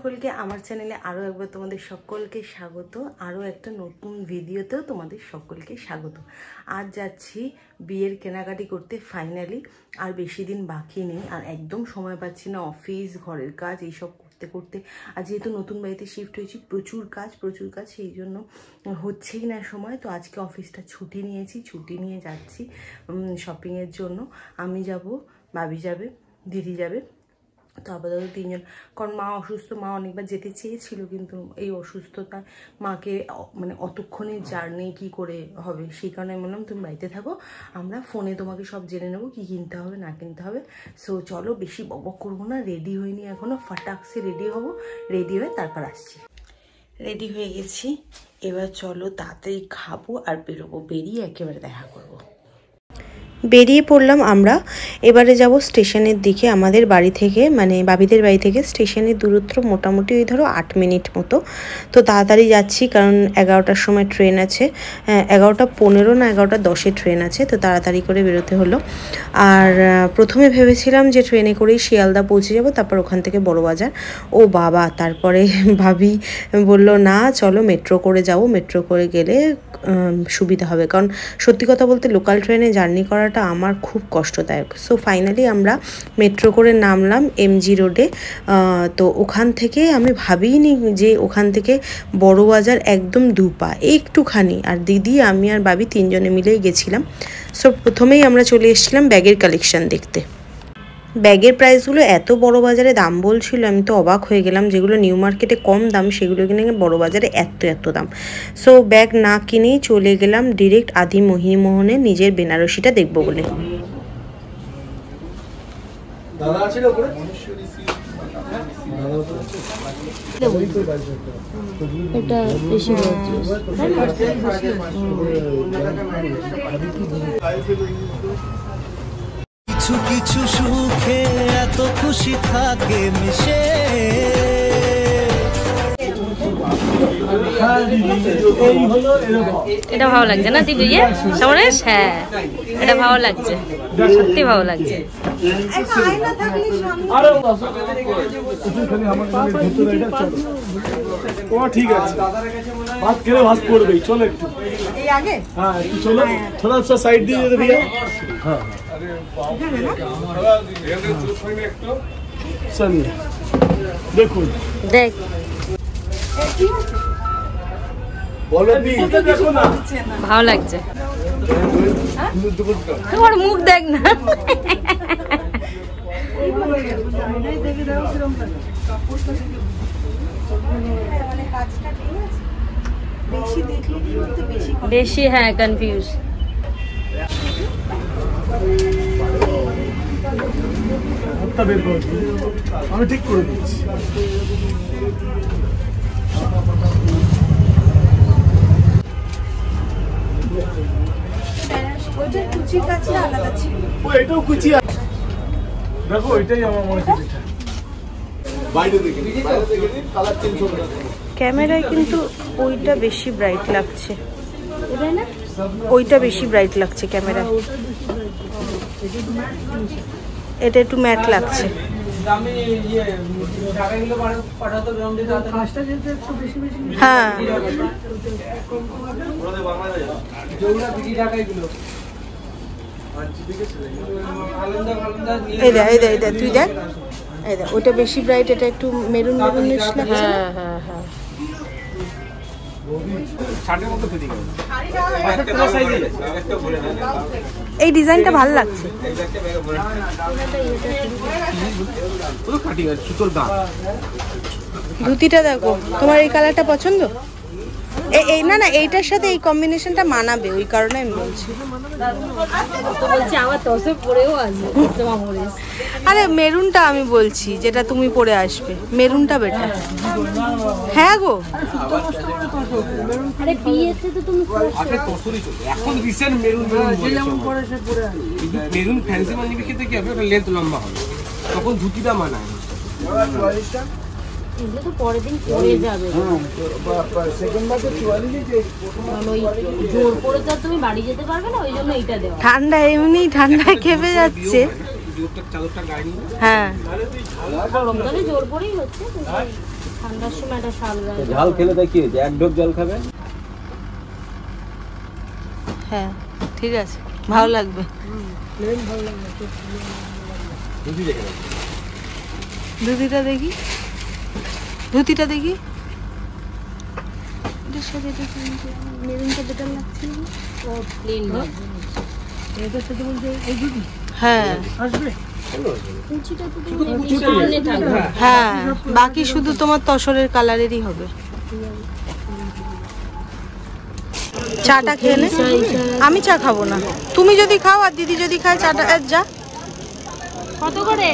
সকলকে আমার চ্যানেলে আরও একবার তোমাদের সকলকে স্বাগত। আরও একটা নতুন ভিডিওতেও তোমাদের সকলকে স্বাগত। আজ যাচ্ছি বিয়ের কেনাকাটি করতে ফাইনালি। আর বেশি দিন বাকি নেই, আর একদম সময় পাচ্ছি না, অফিস ঘরের কাজ এইসব করতে করতে। আর যেহেতু নতুন বাড়িতে শিফট হয়েছি, প্রচুর কাজ, সেই জন্য হচ্ছেই না সময়। তো আজকে অফিসটা ছুটি নিয়েছি, ছুটি নিয়ে যাচ্ছি শপিংয়ের জন্য। আমি যাব, ভাবি যাবে, দিদি যাবে। তো আপাতত তিনজন, কারণ মা অসুস্থ। মা অনেকবার যেতে চেয়েছিল, কিন্তু এই অসুস্থতায় মাকে মানে অতক্ষণে জার্নি কি করে হবে, সেই কারণে আমি বললাম তুমি বাড়িতে থাকো, আমরা ফোনে তোমাকে সব জেনে নেবো কি কিনতে হবে না কিনতে হবে। সো চলো, বেশি বকবক করবো না, রেডি হইনি এখনো, ফাটাকসে রেডি হব, রেডি হয়ে তারপর আসছি। রেডি হয়ে গেছি, এবার চলো তাড়াতাড়ি খাবো আর বেরোবো, বেরিয়ে একেবারে দেখা করবো। বেরিয়ে পড়লাম আমরা। এবারে যাব স্টেশনের দিকে। আমাদের বাড়ি থেকে, মানে বাবিদের বাড়ি থেকে স্টেশনের দূরত্ব মোটামুটি ওই ধরো 8 মিনিট মতো। তো তাড়াতাড়ি যাচ্ছি, কারণ 11টার সময় ট্রেন আছে, 11:15 না 11:10 ট্রেন আছে। তো তাড়াতাড়ি করে বেরোতে হলো। আর প্রথমে ভেবেছিলাম যে ট্রেনে করেই শিয়ালদা পৌঁছে যাব, তারপর ওখান থেকে বড়বাজার। ও বাবা, তারপরে ভাবি বলল না চলো মেট্রো করে যাবো, মেট্রো করে গেলে সুবিধা হবে। কারণ সত্যি কথা বলতে লোকাল ট্রেনে জার্নি করাটা আমার খুব কষ্টদায়ক। সো ফাইনালি আমরা মেট্রো করে নামলাম এমজি রোডে। তো ওখান থেকে আমি ভাবিনি যে ওখান থেকে বড়বাজার একদম দুপা একটুখানি। আর দিদি, আমি আর বাবি তিনজনে মিলেই গেছিলাম। সো প্রথমেই আমরা চলে এসেছিলাম ব্যাগের কালেকশন দেখতে। ব্যাগের প্রাইসগুলো এত বড় বাজারে দাম বলছিল, আমি তো অবাক হয়ে গেলাম। যেগুলো নিউ মার্কেটে কম দাম, সেগুলো কিনে বড় বাজারে এত দাম। সো ব্যাগ না কিনেই চলে গেলাম ডিরেক্ট আদি মোহিনীমোহনে নিজের বেনারসিটা দেখবো বলে। কিছু কিছু সুখে এত খুশি থাকে মিশে। এটা ভালো লাগছে না দিদি? সমরেশ, হ্যাঁ এটা ভালো লাগছে, সত্যি ভালো লাগছে। ঠিক আছে, ভাত খেলে ভাত পড়বেই, চলো একটু আগে, হ্যাঁ একটু চলো, থোড়া সা সাইড দিয়ে যেতে দিও। হ্যাঁ দেখুন, দেখ ভালো লাগছে, তোমার মুখ দেখ না। বেশি, হ্যাঁ কনফিউজ। আমি ঠিক করে দিচ্ছি। এটাও কুচি আছে, দেখো এটাই আমার মনে হচ্ছে। ক্যামেরায় কিন্তু ওইটা বেশি ব্রাইট লাগছে, ওইটা বেশি ব্রাইট লাগছে ক্যামেরায়, এটা একটু ম্যাট লাগছে। হ্যাঁ এই দেখ, তুই দেখ, এই দেখ ওইটা বেশি ব্রাইট, এটা একটু মেরুন মেরুনিশ লাগছে। হ্যাঁ এই ডিজাইনটা ভালো লাগছে। ধুতিটা দেখো, তোমার এই কালারটা পছন্দ? এই না এইটার সাথে এই কম্বিনেশনটা মানাবে, ওই কারণে আমি বলছি। আরে মেরুনটা আমি বলছি, যেটা তুমি পরে আসবে মেরুনটা বেটার। হ্যাঁ গো, আরে বিয়েতে তো তুমি এখন রিসেন্ট মেরুন মেরুন ফ্যান্সি মানিকে খেতে কি হবে, ওটা লেন্থ লম্বা হবে, তখন ধুতিটা মানায়। এগুলো তো পরের দিন পরে যাবে, জোর করে তো তুমি বাড়ি যেতে পারবে না, ওই জন্য এইটা দেওয়া। ঠান্ডা এমনি ঠান্ডায় খেপে যাচ্ছে। চাদরটা গায়ে নিয়ে, হ্যাঁ গরমকালে জোর করেই হচ্ছে। ঠান্ডার সময় একটা শাল গায়ে ঝাল খেলে তাই কি হয়েছে, এক ঢোক জল খাবে। হ্যাঁ ঠিক আছে, ভালো লাগবে। ধুতিটা দেখি, ধুতিটা দেখি। হ্যাঁ হ্যাঁ, বাকি শুধু তোমার তসরের কালারেরই হবে। চাটা খেয়ে নে, আমি চা খাবো না। তুমি যদি খাও আর দিদি যদি খায় চাটা যা। কত করে?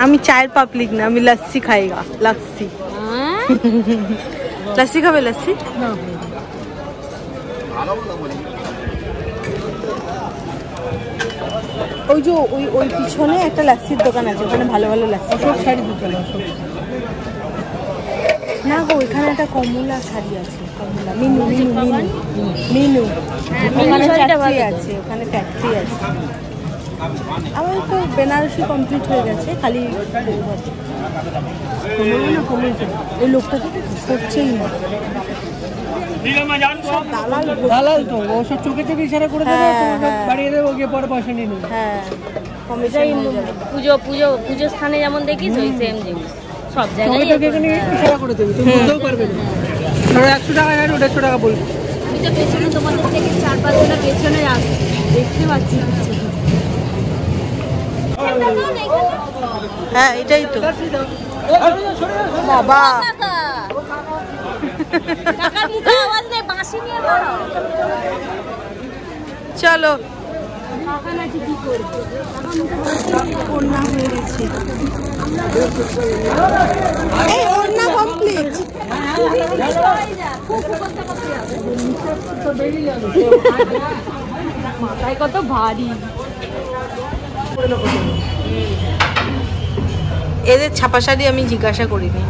আমি চায়ের পাবলিক না, আমি লস্যি খাইগা। লস্যি লস্যি খাবে? লস্যি ওই যে ওই ওই পিছনে একটা লাচ্ছির দোকান আছে, ওখানে ভালো ভালো লাচ্ছি। সব শাড়ি দুটো না গো, ওইখানে একটা কমলা শাড়ি আছে, কমলা মিনু মিনু মিনু মিনু ওখানে ফ্যাক্টরি আছে, ওখানে ফ্যাক্টরি আছে। আমার তো বেনারসি কমপ্লিট হয়ে গেছে, খালি ওই লোকটা তো করছেই না। দালাল তো, ও সব চোখে চোখে ইশারা করে দেবে, বাড়িয়ে দেবে, ওকে পরে পয়সা নিয়ে নেবে। হ্যাঁ পুজো স্থানে যেমন দেখিস ওই সেম জিনিস সব জায়গায় ইশারা করে দেবে, তুমি বুঝতেও পারবে না। 100 টাকা আর 150 টাকা বলবে। আমি তো পেছনে তোমাদের থেকে 4-5 জনের পেছনে আসি, দেখতে পাচ্ছি। হ্যাঁ এটাই তো বাবা। চলো ওড়না হয়ে গেছে, এই ওড়না কমপ্লিট। মাথায় কত ভারী। এদের ছাপা শাড়ি আমি জিজ্ঞাসা করিনি।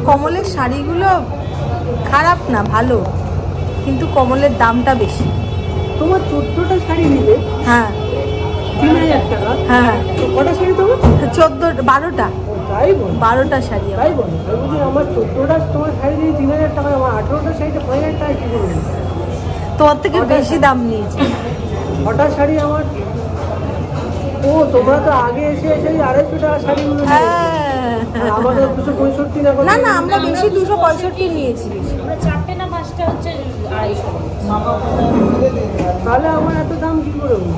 কমলের শাড়িগুলো খারাপ না, ভালো, কিন্তু কমলের দামটা বেশি। তোমার 14টা শাড়ি নিলে হ্যাঁ 3000 টাকা। হ্যাঁ কটা শাড়ি তোমার? 12টা তাই বল, 12টা শাড়ি। তাই বল। আমি বলছি আমার 14টা তোমার শাড়ি নিয়ে 3000 টাকা, আমার 18টা শাড়িটা 5000 টাকা কি করবে? তোর থেকে বেশি দাম নিয়েছি। 6টা শাড়ি আমার। ও তোমরা তো আগে এসে এসে 250 টাকা শাড়িগুলো নিয়ে, আমাদের 265 না। না না, আমরা বেশি 265 নিয়েছি। আমরা 4টে না 5টা হচ্ছে 250। তাহলে আমার এত দাম কি করে হলো?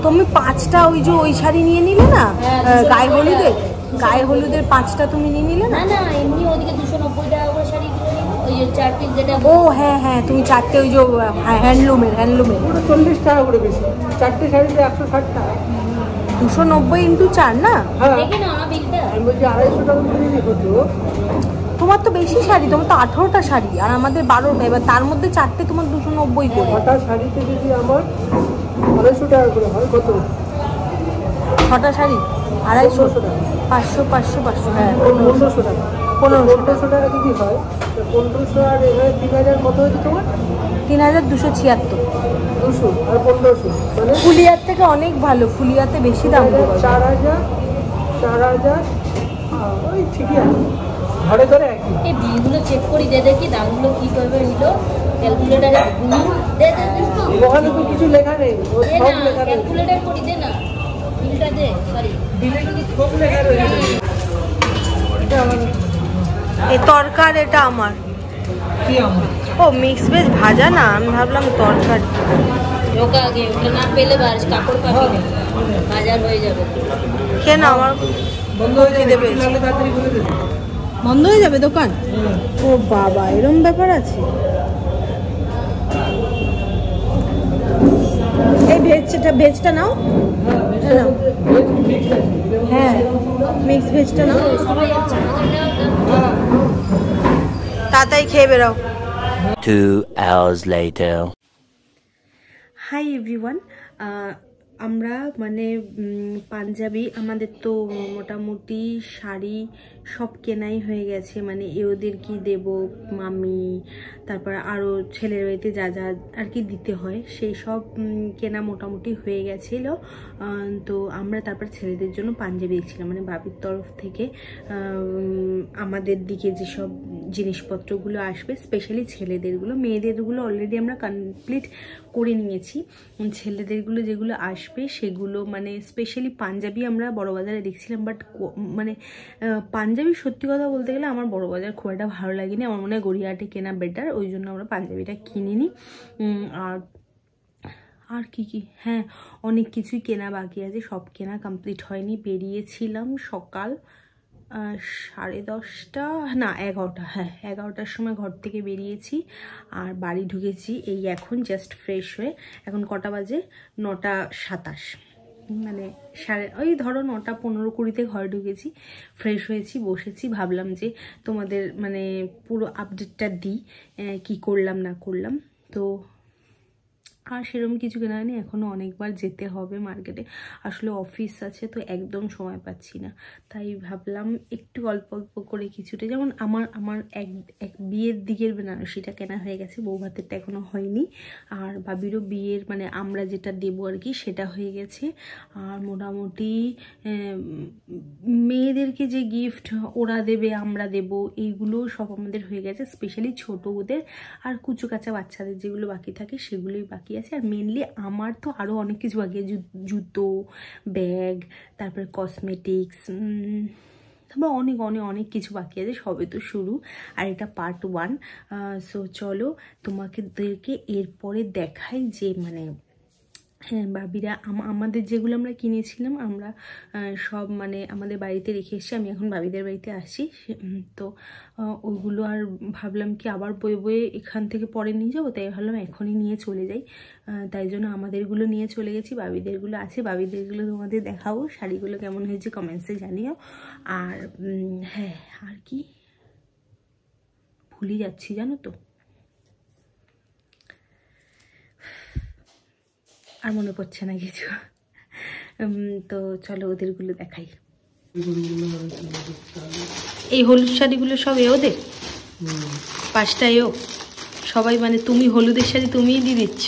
তুমি 5টা ওই যে ওই শাড়ি নিয়ে নিলে না, গায়ে হলুদের 5টা তুমি নিয়ে নিলে না। না এমনি ওদিকে 290 টাকা করে শাড়ি কিনে নিব, ওই যে 4 পিস যেটা। ও হ্যাঁ হ্যাঁ, তুমি 4টে ওই যে হ্যান্ডলুমের 40 টাকা করে বেশি, 4টে শাড়িতে 160 টাকা। 290 × 4 না? হ্যাঁ দেখি না আমার বিলটা। আমি বলছি 250 টাকা করে নিয়ে হতো। তোমার তো বেশি শাড়ি, তোমার তো 18টা শাড়ি আর আমাদের 12টা, এবার তার মধ্যে 4টে তোমার 290 করে। 6টা শাড়িতে যদি আমার 250 টাকা করে হয়, কত? 6টা শাড়ি 250 টাকা, 500 500 500, হ্যাঁ 1500 টাকা। 1500 টাকা যদি হয়, 1500 আর এখানে 3000 কত হচ্ছে তোমার? 3276। 200 আর 1500 মানে ফুলিয়ার থেকে অনেক ভালো, ফুলিয়াতে বেশি দাম। 4000 ওই ঠিকই আছে, ঘরে ধরে একই। এই বিলগুলো চেক করি, দেখি দামগুলো কি করবে নিলো ক্যালকুলেটারে দে। ওখানে তো কিছু লেখা নেই, ও সব লেখা নেই। ক্যালকুলেটর করি দে না, বিলটা দে। সরি, বিলে কিন্তু সব লেখা রয়েছে। এটা আমার, এই তরকার এটা আমার। কি আমার? ও মিক্স ভেজ ভাজা না, আমি ভাবলাম তরকারি। ওকে আগে ওটা না পেলে কাপড় পাবি না, বাজার হয়ে যাবে। কেন আমার বন্ধ হয়ে যাবে, নাহলে তাড়াতাড়ি বলে দেবে। বন্ধ হয়ে যাবে দোকান? ও বাবা, এরকম ব্যাপার আছে? এই ভেজটা নাও। হ্যাঁ মিক্স ভেজটা নাও, তাড়াতাড়ি খেয়ে বেরাও। 2 hours later. হাই এভরিওয়ান, আমরা মানে পাঞ্জাবি আমাদের তো মোটামুটি শাড়ি সব কেনাই হয়ে গেছে, মানে ওদের কি দেব মামি, তারপর আরও ছেলের বাড়িতে যা যা আর কি দিতে হয় সেই সব কেনা মোটামুটি হয়ে গেছিলো। তো আমরা তারপর ছেলেদের জন্য পাঞ্জাবি দেখছিলাম, মানে বাবির তরফ থেকে আমাদের দিকে যেসব জিনিসপত্রগুলো আসবে, স্পেশালি ছেলেদেরগুলো, মেয়েদেরগুলো অলরেডি আমরা কমপ্লিট করে নিয়েছি। ছেলেদেরগুলো যেগুলো আসবে সেগুলো মানে স্পেশালি পাঞ্জাবি আমরা বড়বাজারে দেখছিলাম, বাট মানে পাঞ্জাবি সত্যি কথা বলতে গেলে আমার বড়বাজার খুব একটা ভালো লাগেনি, আমার মনে হয় গড়িয়াহাটে কেনা বেটার, ওই জন্য আমরা পাঞ্জাবিটা কিনিনি। আর কি কি, হ্যাঁ অনেক কিছুই কেনা বাকি আছে, সব কেনা কমপ্লিট হয়নি। বেরিয়েছিলাম সকাল 10:30 না 11টা, হ্যাঁ 11টার সময় ঘর থেকে বেরিয়েছি আর বাড়ি ঢুকেছি এই এখন জাস্ট ফ্রেশ হয়ে। এখন কটা বাজে? 9:27, মানে ওই ধরো 9:15-20তে ঘরে ঢুকেছি, ফ্রেশ হয়েছি, বসেছি, ভাবলাম যে তোমাদের মানে পুরো আপডেটটা দিই কি করলাম না করলাম। তো আর সেরকম কিছু কেনা হয়নি, এখনও অনেকবার যেতে হবে মার্কেটে, আসলে অফিস আছে তো একদম সময় পাচ্ছি না, তাই ভাবলাম একটু অল্প অল্প করে কিছুটা, যেমন আমার এক বিয়ের দিকের বেনারসিটা কেনা হয়ে গেছে, বউ ভাতেরটা এখনও হয়নি, আর বাবিরও বিয়ের মানে আমরা যেটা দেবো আর কি সেটা হয়ে গেছে। আর মোটামুটি মেয়েদেরকে যে গিফট ওরা দেবে আমরা দেব এইগুলো সব আমাদের হয়ে গেছে, স্পেশালি ছোটোদের আর কুচু কাঁচা বাচ্চাদের যেগুলো বাকি থাকে সেগুলোই বাকি আছে। আর মেনলি আমার তো আরও অনেক কিছু বাকি আছে, জুতো, ব্যাগ, তারপরে কসমেটিক্স, তারপর অনেক অনেক অনেক কিছু বাকি আছে, সবে তো শুরু আর এটা পার্ট 1। সো চলো তোমাদেরকে এরপরে দেখাই যে মানে হ্যাঁ বাবিরা আমাদের যেগুলো আমরা কিনেছিলাম আমরা সব মানে আমাদের বাড়িতে রেখে এসেছি, আমি এখন বাবিদের বাড়িতে আসি, তো ওইগুলো আর ভাবলাম কি আবার বয়ে বয়ে এখান থেকে পরে নিয়ে যাবো, তাই ভাবলাম এখনই নিয়ে চলে যাই, তাই জন্য আমাদেরগুলো নিয়ে চলে গেছি, বাবিদেরগুলো আছে, বাবিদেরগুলো তোমাদের দেখাবো, শাড়িগুলো কেমন হয়েছে কমেন্টসে জানিও। আর হ্যাঁ আর কি ভুলে যাচ্ছি জানো তো, আর মনে পড়ছে না কিছু, তো চলো ওদেরগুলো দেখাই। এই হলুদ শাড়িগুলো সব ওদের 5টা সবাই, মানে তুমি হলুদের শাড়ি তুমিই দিয়ে দিচ্ছ?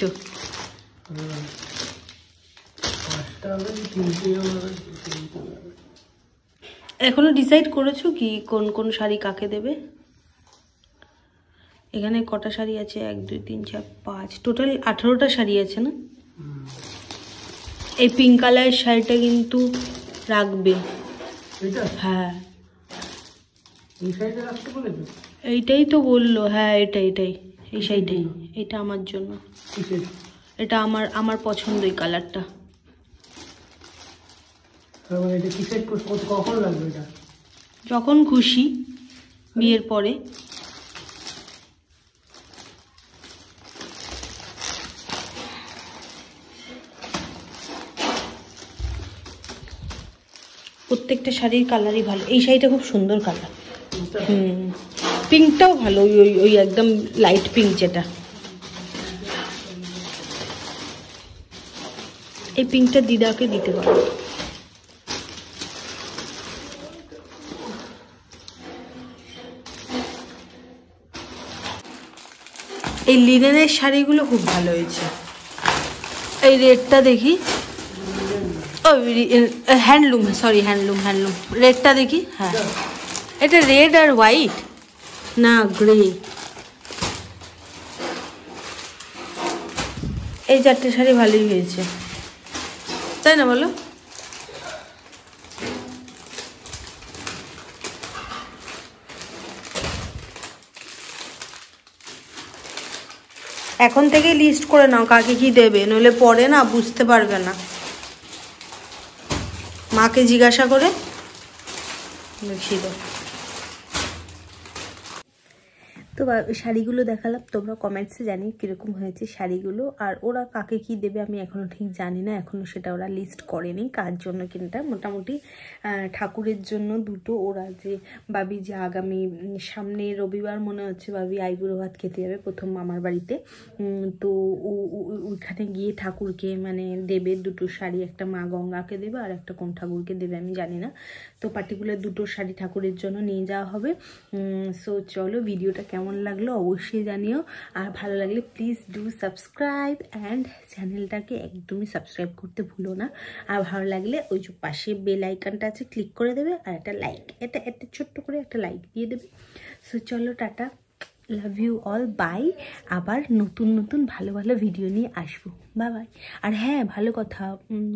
এখনো ডিসাইড করেছো কি কোন কোন শাড়ি কাকে দেবে? এখানে কটা শাড়ি আছে? 1 2 3 4 5, টোটাল 18টা শাড়ি আছে না? এই পিঙ্ক কালারের শাড়িটা কিন্তু রাখবে, হ্যাঁ এইটাই তো বললো, হ্যাঁ এটাই এই শাড়িটাই, এটা আমার জন্য, এটা আমার পছন্দ এই কালারটা। যখন খুশি, বিয়ের পরে। প্রত্যেকটা শাড়ির কালারই ভালো, এই শাড়িটা খুব সুন্দর কালার, পিঙ্কটাও ভালো, ওই একদম লাইট পিঙ্ক যেটা, এই পিঙ্কটা দিদাকে দিতে পারো। এই লিনেনের শাড়িগুলো খুব ভালো হয়েছে, এই রেডটা দেখি, হ্যান্ডলুম, সরি হ্যান্ডলুম, রেডটা দেখি, হ্যাঁ এটা রেড আর হোয়াইট না গ্রে, এই 4টে শাড়ি ভালোই হয়েছে তাই না বলো? এখন থেকে লিস্ট করে নাও কাকে কি দেবে, নইলে পরে না বুঝতে পারবে না, মাকে জিজ্ঞাসা করে দেখিয়ে দাও। তো শাড়িগুলো দেখালাম, তোমরা কমেন্টসে জানি কীরকম হয়েছে শাড়িগুলো। আর ওরা কাকে কি দেবে আমি এখনও ঠিক জানি না, এখনও সেটা ওরা লিস্ট করেনি কার জন্য কিনটা। মোটামুটি ঠাকুরের জন্য দুটো, ওরা যে বাবি যে আগামী সামনে রবিবার মনে হচ্ছে বাবি আইবুড়ো ভাত খেতে যাবে প্রথম মামার বাড়িতে। তো ওইখানে গিয়ে ঠাকুরকে মানে দেবে দুটো শাড়ি, একটা মা গঙ্গাকে দেবে আর একটা কোন ঠাকুরকে দেবে আমি জানি না। তো পার্টিকুলার দুটো শাড়ি ঠাকুরের জন্য নিয়ে যাওয়া হবে। সো চলো, ভিডিওটা কেমন লাগলো অবশ্যই জানিও, আর ভালো লাগলে প্লিজ ডু সাবস্ক্রাইব অ্যান্ড চ্যানেলটাকে একদমই সাবস্ক্রাইব করতে ভুলো না। আর ভালো লাগলে ওই যে পাশে বেল আইকনটা আছে ক্লিক করে দেবে, আর একটা লাইক, এটা ছোট্ট করে একটা লাইক দিয়ে দেবে। সো চলো, টাটা, লাভ ইউ অল, বাই। আবার নতুন নতুন ভালো ভালো ভিডিও নিয়ে আসবো, বাই বাই। আর হ্যাঁ, ভালো কথা,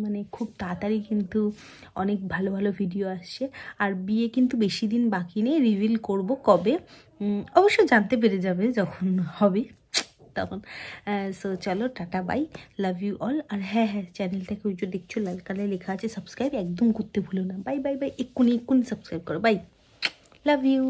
মানে খুব তাড়াতাড়ি কিন্তু অনেক ভালো ভালো ভিডিও আসছে। আর বিয়ে কিন্তু বেশি দিন বাকি নেই, রিভিল করব কবে অবশ্য জানতে পেরে যাবে যখন হবে তখন। সো চলো, টাটা, বাই, লাভ ইউ অল। আর হ্যাঁ, চ্যানেলটাকে ওই যে দেখছো লাল কালারে লেখা আছে সাবস্ক্রাইব, একদম করতে ভুলো না। বাই বাই বাই, এক্ষুনি সাবস্ক্রাইব করো, বাই, লাভ ইউ।